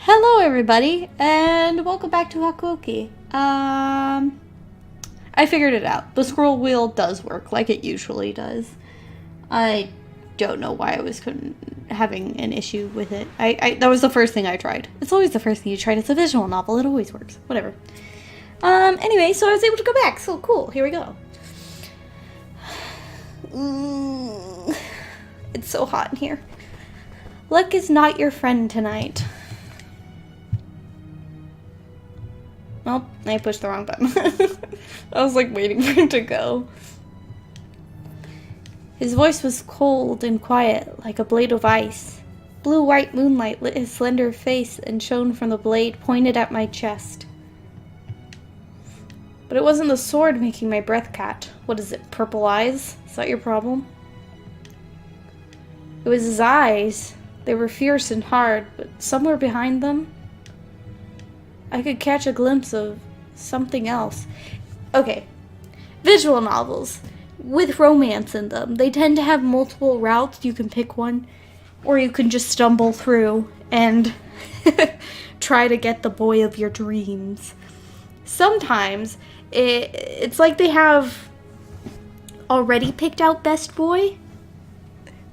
Hello everybody, and welcome back to Hakuoki. I figured it out. The scroll wheel does work like it usually does. I don't know why I was having an issue with it. That was the first thing I tried. It's always the first thing you tried. It's a visual novel. It always works. Whatever. Anyway, so I was able to go back. So cool. Here we go. It's so hot in here. Luck is not your friend tonight. Well, I pushed the wrong button. I was like waiting for him to go. His voice was cold and quiet, like a blade of ice. Blue-white moonlight lit his slender face and shone from the blade pointed at my chest. But it wasn't the sword making my breath catch. What is it, purple eyes? Is that your problem? It was his eyes. They were fierce and hard, but somewhere behind them, I could catch a glimpse of something else. Okay, visual novels with romance in them. They tend to have multiple routes. You can pick one, or you can just stumble through and try to get the boy of your dreams. Sometimes it's like they have already picked out best boy.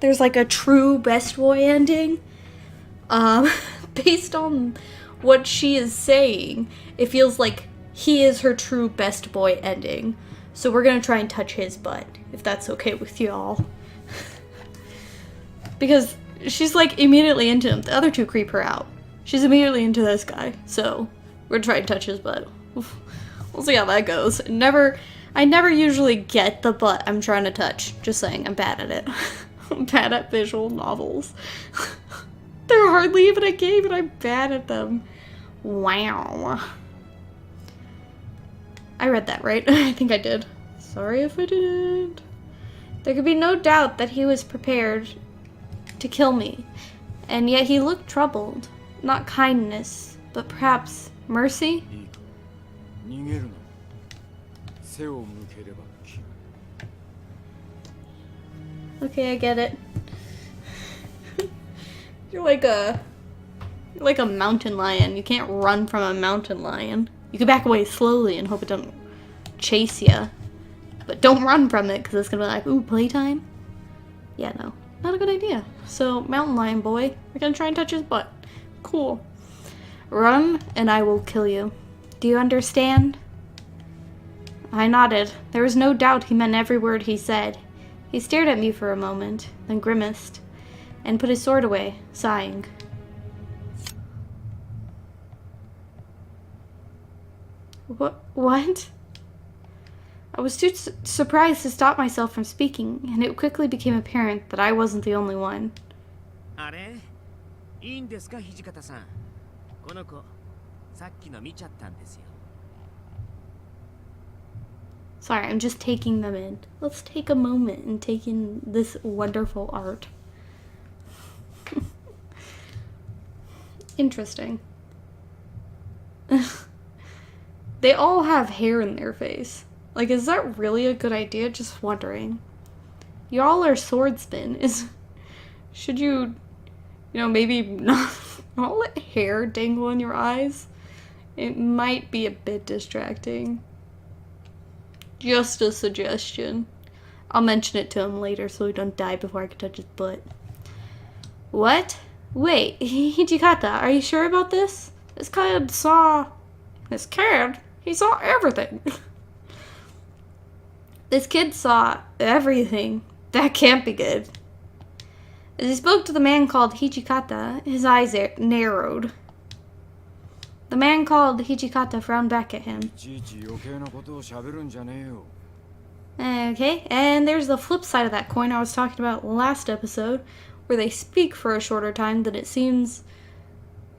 There's like a true best boy ending. Based on what she is saying, it feels like he is her true best boy ending. So we're gonna try and touch his butt, if that's okay with y'all. Because she's like immediately into him. The other two creep her out. She's immediately into this guy. So we're gonna try and touch his butt. We'll see how that goes. I never usually get the butt I'm trying to touch. Just saying, I'm bad at it. I'm bad at visual novels. They're hardly even a game and I'm bad at them. Wow. I read that, right? I think I did. Sorry if I didn't. There could be no doubt that he was prepared to kill me. And yet he looked troubled. Not kindness, but perhaps mercy? Okay, I get it. You're like a mountain lion. You can't run from a mountain lion. You can back away slowly and hope it don't chase you. But don't run from it, because it's gonna be like, ooh, playtime? Yeah, no. Not a good idea. So, mountain lion boy, we're gonna try and touch his butt. Cool. Run, and I will kill you. Do you understand? I nodded. There was no doubt he meant every word he said. He stared at me for a moment, then grimaced, and put his sword away, sighing. What? I was too surprised to stop myself from speaking, and it quickly became apparent that I wasn't the only one. Sorry, I'm just taking them in. Let's take a moment and take in this wonderful art. Interesting. They all have hair in their face. Like, is that really a good idea? Just wondering. Y'all are swordsmen. Should you maybe not let hair dangle in your eyes? It might be a bit distracting. Just a suggestion. I'll mention it to him later so he don't die before I can touch his butt. What? Wait, Hijikata, are you sure about this? This kid, he saw everything. This kid saw everything. That can't be good. As he spoke to the man called Hijikata, his eyes narrowed. The man called Hijikata frowned back at him. Okay, and there's the flip side of that coin I was talking about last episode, where they speak for a shorter time than it seems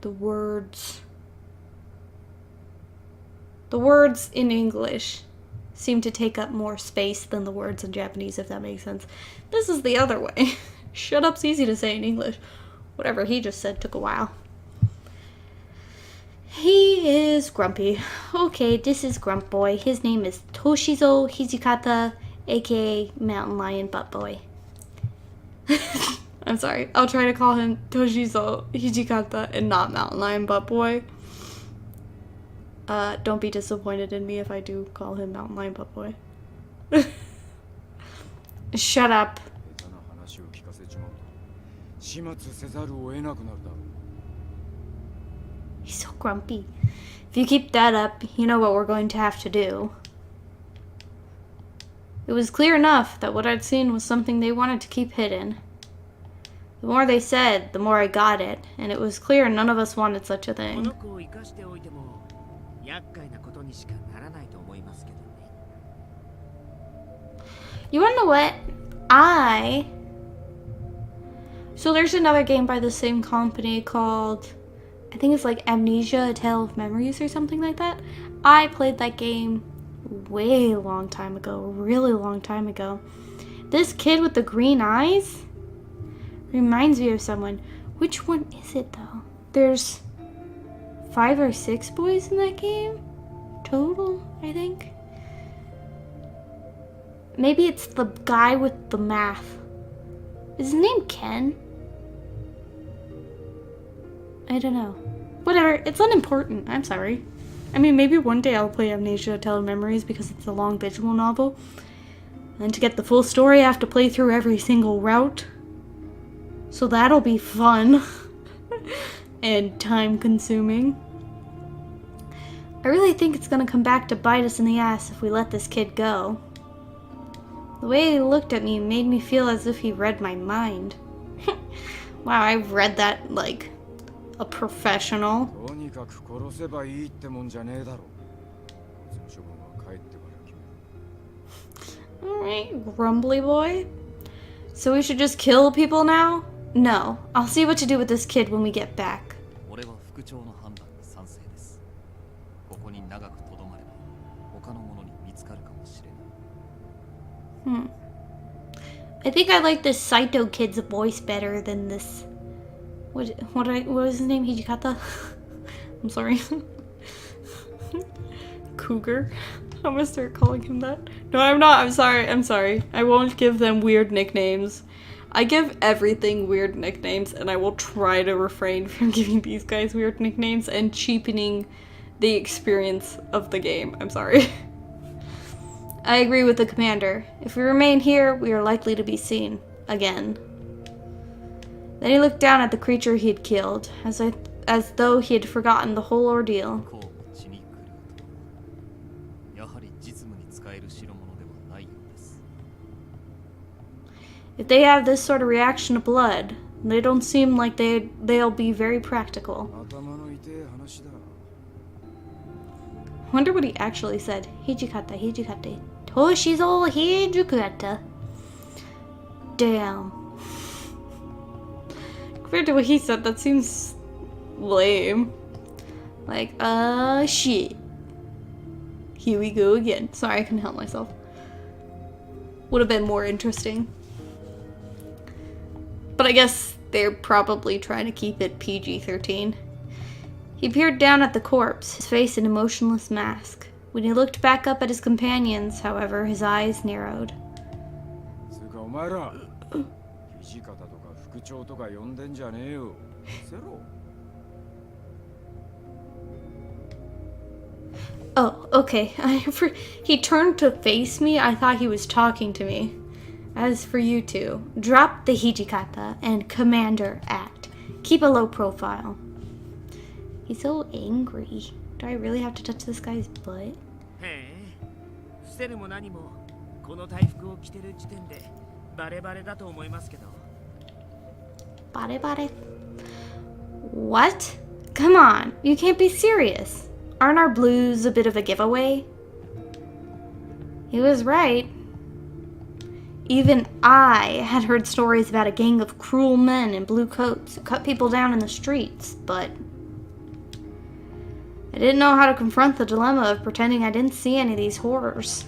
the words in English seem to take up more space than the words in Japanese, if that makes sense. This is the other way. Shut up's easy to say in English. Whatever he just said took a while. He is grumpy. Okay, this is Grump Boy. His name is Toshizo Hijikata, aka Mountain Lion Butt Boy. I'm sorry. I'll try to call him Toshizo Hijikata and not Mountain Lion Butt Boy. Don't be disappointed in me if I do call him Mountain Lion Butt Boy. Shut up. He's so grumpy. If you keep that up, you know what we're going to have to do. It was clear enough that what I'd seen was something they wanted to keep hidden. The more they said, the more I got it, and it was clear none of us wanted such a thing. You wanna know what? So there's another game by the same company called, I think it's like Amnesia, A Tale of Memories or something like that. I played that game way long time ago, really long time ago. This kid with the green eyes reminds me of someone. Which one is it though? There's 5 or 6 boys in that game total, I think. Maybe it's the guy with the math. Is his name Ken? I don't know. Whatever, it's unimportant. I'm sorry. I mean, maybe one day I'll play Amnesia, A Tale of Memories because it's a long visual novel. And to get the full story, I have to play through every single route. So that'll be fun. And time consuming. I really think it's gonna come back to bite us in the ass if we let this kid go. The way he looked at me made me feel as if he read my mind. Wow, I've read that like a professional. Alright, grumbly boy. So we should just kill people now? No, I'll see what to do with this kid when we get back. I think I like this Saito kid's voice better than this. What was his name? Hijikata? I'm sorry. Cougar. I'm gonna start calling him that. No, I'm not. I'm sorry. I won't give them weird nicknames. I give everything weird nicknames, and I will try to refrain from giving these guys weird nicknames and cheapening the experience of the game. I'm sorry. I agree with the commander. If we remain here, we are likely to be seen again. Then he looked down at the creature he had killed, as though he had forgotten the whole ordeal. If they have this sort of reaction to blood, they don't seem like they'll be very practical. Wonder what he actually said. Hijikata, Hijikata. Toshizo Hijikata. Damn. Compared to what he said, that seems lame. Like, shit. Here we go again. Sorry, I couldn't help myself. Would have been more interesting. But I guess they're probably trying to keep it PG-13. He peered down at the corpse, his face an emotionless mask. When he looked back up at his companions, however, his eyes narrowed. Oh, okay. He turned to face me. I thought he was talking to me. As for you two, drop the Hijikata and Commander act. Keep a low profile. He's so angry. Do I really have to touch this guy's butt? Bare? What? Come on, you can't be serious. Aren't our blues a bit of a giveaway? He was right. Even I had heard stories about a gang of cruel men in blue coats who cut people down in the streets, but I didn't know how to confront the dilemma of pretending I didn't see any of these horrors.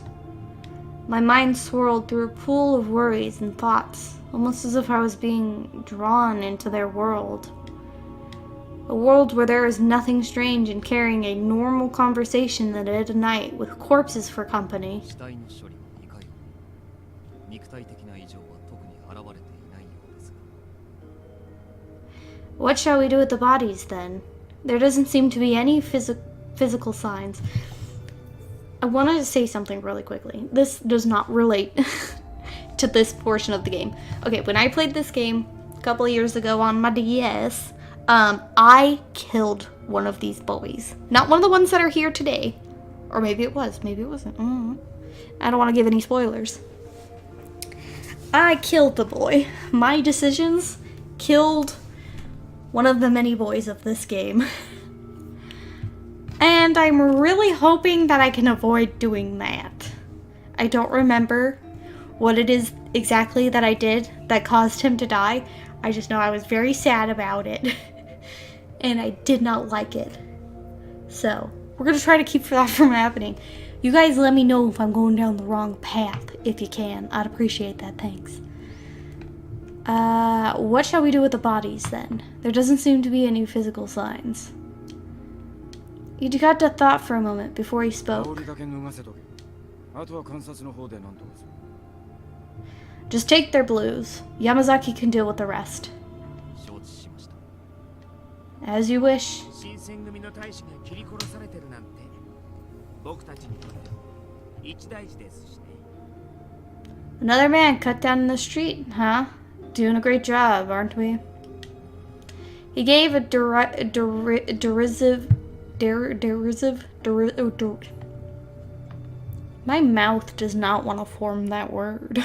My mind swirled through a pool of worries and thoughts, almost as if I was being drawn into their world. A world where there is nothing strange in carrying a normal conversation that at night with corpses for company. What shall we do with the bodies, then? There doesn't seem to be any physical signs. I wanted to say something really quickly. This does not relate to this portion of the game. Okay, when I played this game a couple of years ago on my DS, I killed one of these boys. Not one of the ones that are here today. Or maybe it was. Maybe it wasn't. I don't want to give any spoilers. I killed the boy. My decisions killed one of the many boys of this game. And I'm really hoping that I can avoid doing that. I don't remember what it is exactly that I did that caused him to die. I just know I was very sad about it. And I did not like it. So, we're going to try to keep that from happening. You guys let me know if I'm going down the wrong path, if you can. I'd appreciate that, thanks. What shall we do with the bodies, then? There doesn't seem to be any physical signs. He got to thought for a moment before he spoke. Just take their blues. Yamazaki can deal with the rest. As you wish. Another man cut down in the street, huh? Doing a great job, aren't we? He gave a derisive. My mouth does not want to form that word.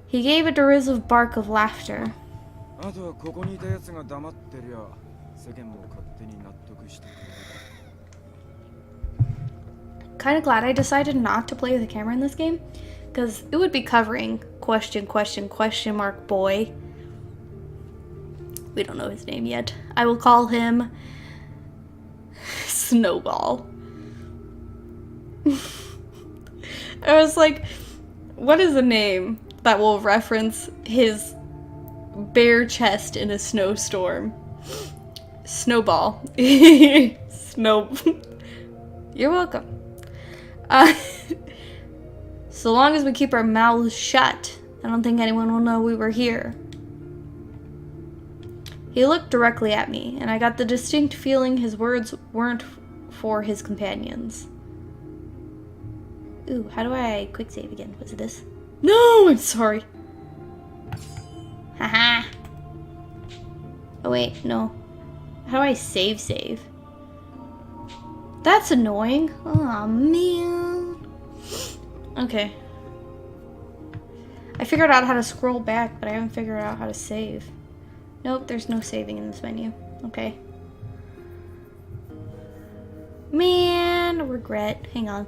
He gave a derisive bark of laughter. Kind of glad I decided not to play with the camera in this game, because it would be covering question mark boy. We don't know his name yet. I will call him Snowball. I was like, what is a name that will reference his bare chest in a snowstorm? Snowball. Snow. You're welcome. So long as we keep our mouths shut, I don't think anyone will know we were here. He looked directly at me, and I got the distinct feeling his words weren't for his companions. Ooh, how do I quick save again? Was it this? No, I'm sorry. Haha. Oh wait, no. How do I save? That's annoying. Aw, man. Okay. I figured out how to scroll back, but I haven't figured out how to save. Nope, there's no saving in this menu. Okay. Man, regret. Hang on.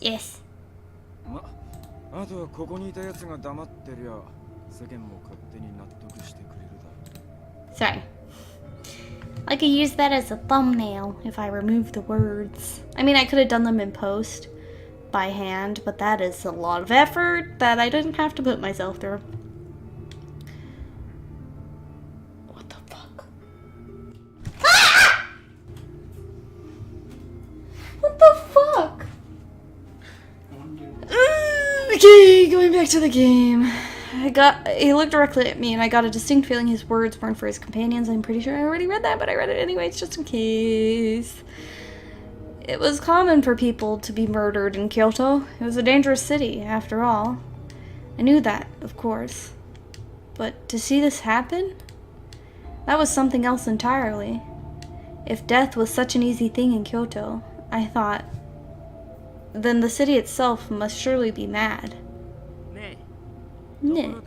Yes. Sorry. I could use that as a thumbnail if I remove the words. I mean, I could have done them in post by hand, but that is a lot of effort that I didn't have to put myself through. What the fuck? Ah! What the fuck? Okay, going back to the game. He looked directly at me and I got a distinct feeling his words weren't for his companions. I'm pretty sure I already read that, but I read it anyways, just in case. It was common for people to be murdered in Kyoto. It was a dangerous city, after all. I knew that, of course. But to see this happen? That was something else entirely. If death was such an easy thing in Kyoto, I thought, then the city itself must surely be mad. Ne. What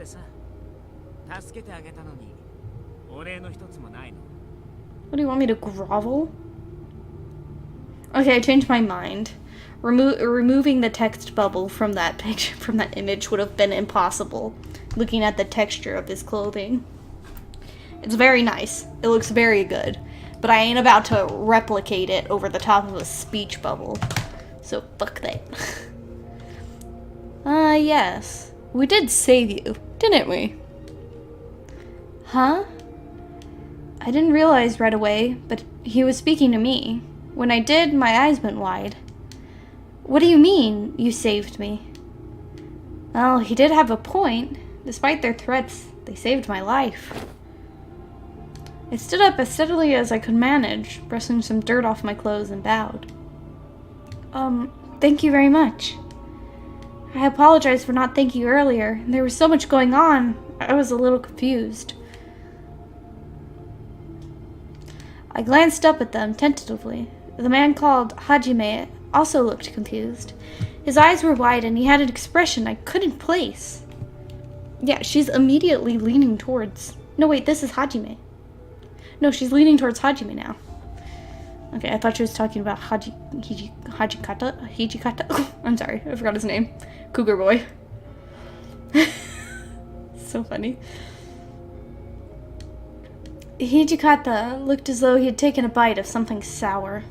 do you want me to grovel? Okay, I changed my mind. Removing the text bubble from that picture, from that image, would have been impossible. Looking at the texture of his clothing, it's very nice. It looks very good, but I ain't about to replicate it over the top of a speech bubble. So fuck that. Yes. We did save you, didn't we? Huh? I didn't realize right away, but he was speaking to me. When I did, my eyes went wide. What do you mean, you saved me? Well, he did have a point. Despite their threats, they saved my life. I stood up as steadily as I could manage, brushing some dirt off my clothes, and bowed. Thank you very much. I apologize for not thanking you earlier. There was so much going on, I was a little confused. I glanced up at them tentatively. The man called Hajime also looked confused. His eyes were wide and he had an expression I couldn't place. Yeah, she's immediately leaning towards... No, wait, this is Hajime. No, she's leaning towards Hajime now. Okay, I thought she was talking about Hijikata. I'm sorry, I forgot his name. Cougar Boy. So funny. Hijikata looked as though he had taken a bite of something sour.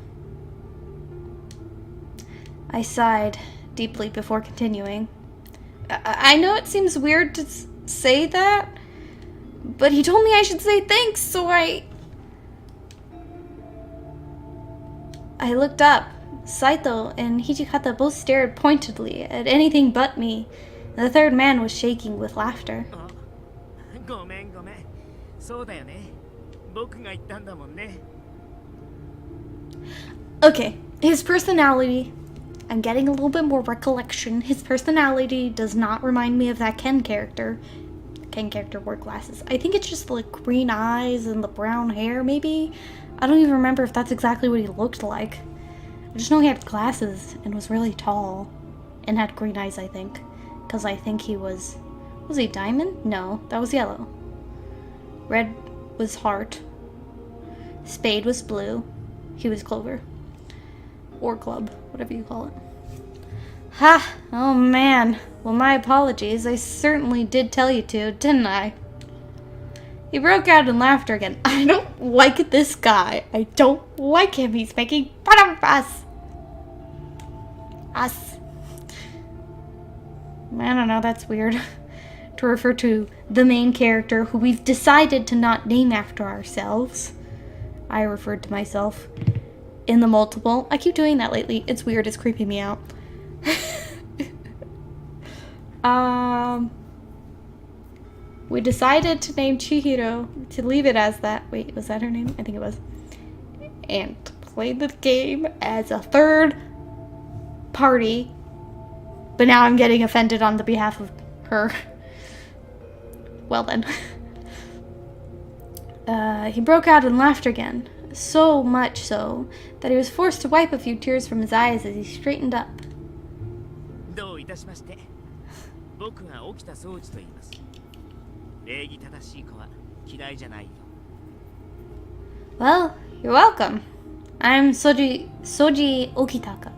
I sighed deeply before continuing. I know it seems weird to say that, but he told me I should say thanks, so I looked up. Saito and Hijikata both stared pointedly at anything but me. The third man was shaking with laughter. Okay, his personality... I'm getting a little bit more recollection. His personality does not remind me of that Ken character. Ken character wore glasses. I think it's just the green eyes and the brown hair, maybe? I don't even remember if that's exactly what he looked like. I just know he had glasses and was really tall. And had green eyes, I think. Because I think he was... Was he diamond? No, that was yellow. Red was heart. Spade was blue. He was clover. Or club, whatever you call it. Ha! Oh man. Well, my apologies. I certainly did tell you to, didn't I? He broke out in laughter again. I don't like this guy. I don't like him. He's making fun of us. Us. I don't know, that's weird. To refer to the main character who we've decided to not name after ourselves. I referred to myself in the multiple. I keep doing that lately. It's weird. It's creeping me out. We decided to name Chihiro, to leave it as that. Wait, was that her name? I think it was. And to play the game as a third party. But now I'm getting offended on the behalf of her. Well then. He broke out in laughter again. So much so that he was forced to wipe a few tears from his eyes as he straightened up. Well, you're welcome. I'm Soji Okitaka.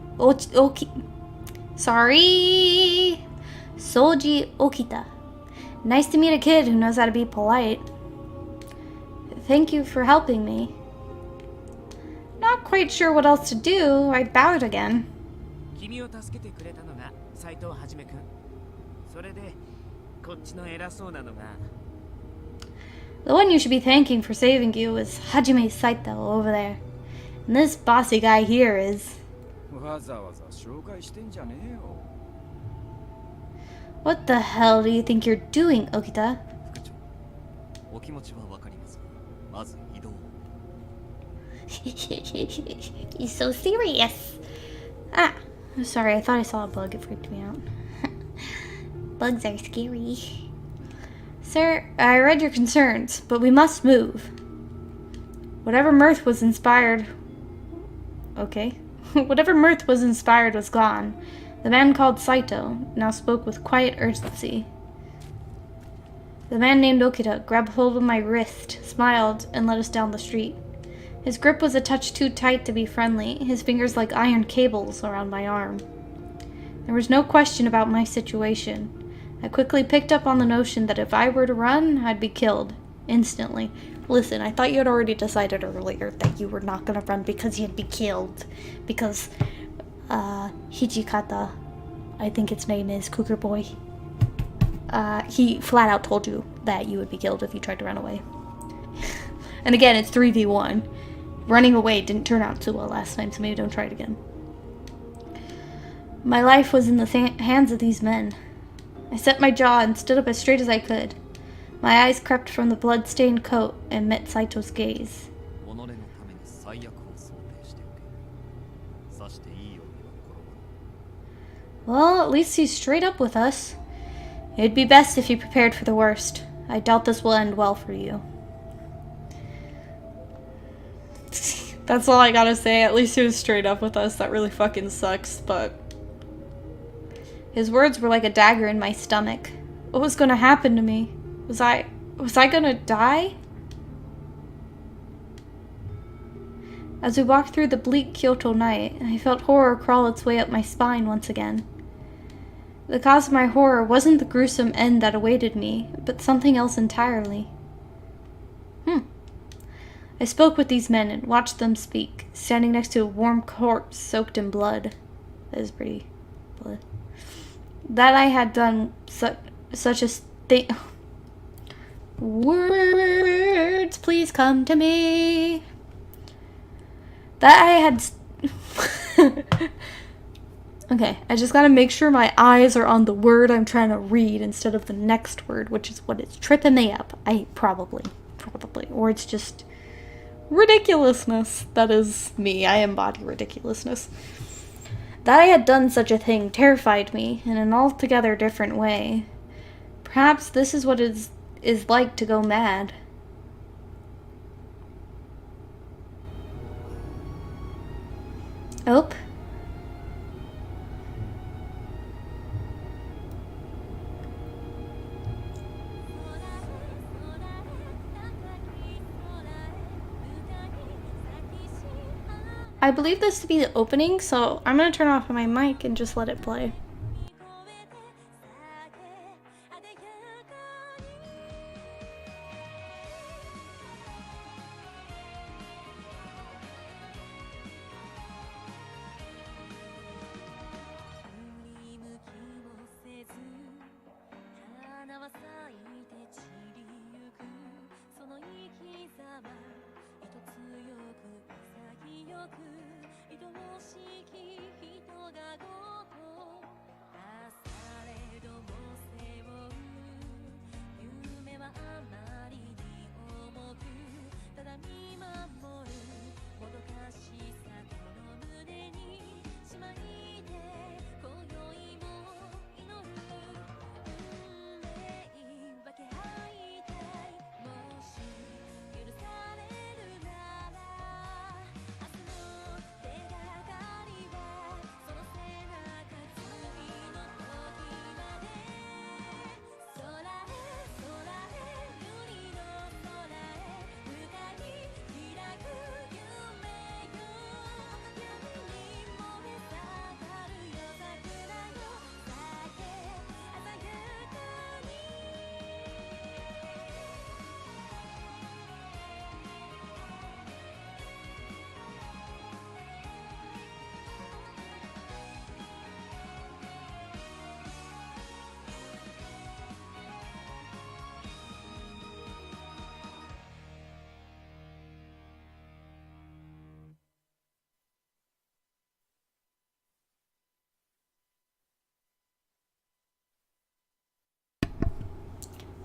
Sorry. Soji Okita. Nice to meet a kid who knows how to be polite. Thank you for helping me. Not quite sure what else to do. I bowed again. The one you should be thanking for saving you is Hajime Saito over there. And this bossy guy here is... What the hell do you think you're doing, Okita? He's so serious. Ah, I'm sorry, I thought I saw a bug. It freaked me out. Bugs are scary. Sir, I read your concerns, but we must move. Whatever mirth was inspired... Okay. Whatever mirth was inspired was gone. The man called Saito now spoke with quiet urgency. The man named Okita grabbed hold of my wrist, smiled, and led us down the street. His grip was a touch too tight to be friendly, his fingers like iron cables around my arm. There was no question about my situation. I quickly picked up on the notion that if I were to run, I'd be killed. Instantly. Listen, I thought you had already decided earlier that you were not going to run because you'd be killed. Because, Hijikata, I think its name is Cougar Boy, he flat out told you that you would be killed if you tried to run away. And again, it's 3v1. Running away didn't turn out too well last time, so maybe don't try it again. My life was in the hands of these men. I set my jaw and stood up as straight as I could. My eyes crept from the blood-stained coat and met Saito's gaze. Well, at least he's straight up with us. It'd be best if you prepared for the worst. I doubt this will end well for you. That's all I gotta say. At least he was straight up with us. That really fucking sucks, but... His words were like a dagger in my stomach. What was gonna happen to me? Was I gonna die? As we walked through the bleak Kyoto night, I felt horror crawl its way up my spine once again. The cause of my horror wasn't the gruesome end that awaited me, but something else entirely. I spoke with these men and watched them speak, standing next to a warm corpse soaked in blood. That is pretty blood. That I had done such a thing. Words, please come to me. That I had... Okay, I just gotta make sure my eyes are on the word I'm trying to read instead of the next word, which is what is tripping me up. Probably. Or it's just ridiculousness. That is me. I embody ridiculousness. That I had done such a thing terrified me in an altogether different way. Perhaps this is what it is like to go mad. Oh. I believe this to be the opening, so I'm gonna turn off my mic and just let it play.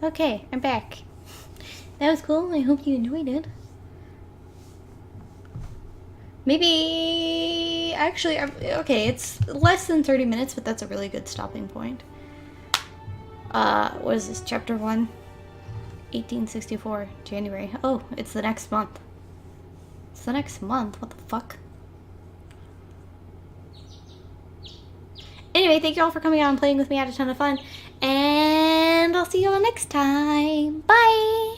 Okay, I'm back. That was cool. I hope you enjoyed it. Maybe... Actually, okay, it's less than 30 minutes, but that's a really good stopping point. What is this? Chapter 1? 1864, January. Oh, it's the next month. It's the next month? What the fuck? Anyway, thank you all for coming out and playing with me. I had a ton of fun. And I'll see you all next time. Bye!